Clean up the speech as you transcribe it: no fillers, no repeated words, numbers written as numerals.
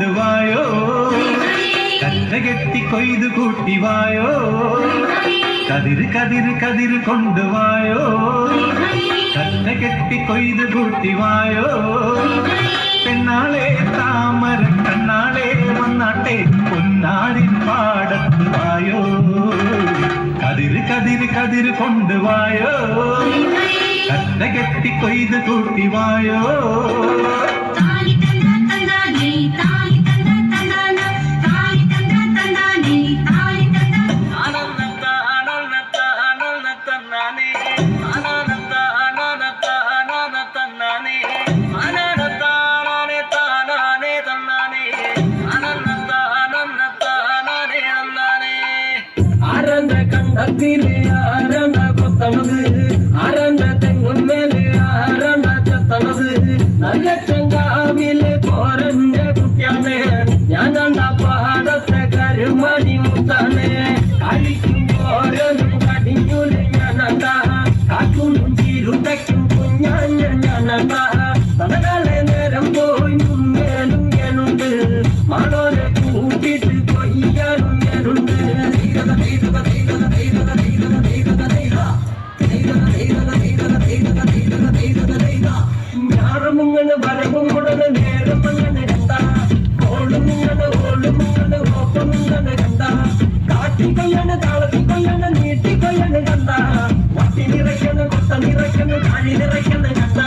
കൊണ്ടുവായോ കറ്റ കെട്ടി കൊയ്തു കൂട്ടിവായോ കതിര് കതിര് കതിര് കൊണ്ടുവായോ കറ്റ കെട്ടി കൊയ്തു കൂട്ടിവായോ പെണ്ണാളെ താമര കണ്ണാളെ വന്നാട്ടെ പൊന്നാടി പാടത്ത് വായോ കതിര് കതിര് കതിര് കൊണ്ടുവായോ കറ്റ കെട്ടി കൊയ്തു കൂട്ടിവായോ ആരണ്ട കൊത്തണത് ആരണ്ട തെങ്ങുമേല് ആരണ്ട ചത്തണത് നല്ല ചങ്കാവിലെ കോരന്റെ കുട്ടിയാണ് ഞാനണ്ട പാടത്തെ കരുമണി മുത്താണ് കളിക്കും ഓരോന്നും കടിഞ്ഞൂല് ഞാനണ്ട കാക്കുന്നും ചീരുണ്ടയ്ക്കും കുഞ്ഞാഞ്ഞ ഞാനണ്ട തലകളെ നേരം പോയി മുന്നേലും ഞാനുണ്ട് മാളോരെ കൂട്ടിട്ട് കൊയ്യാനും ഞാനുണ്ട് ഞാറമുങ്ങനെ വരവും ഉടനെ നേരമങ്ങനെ കണ്ട ഓളുമുങ്ങനെ ഓപ്പമുങ്ങനെ കണ്ട കാട്ടിക്കൊയ്യാണ് താളത്തിക്കൊയ്യാണ് നീട്ടിക്കൊയ്യാണ് കണ്ട വട്ടി നിറയ്ക്കുന്ന കൊത്ത നിറയ്ക്കുന്ന കാഴി നിറയ്ക്കുന്ന കണ്ട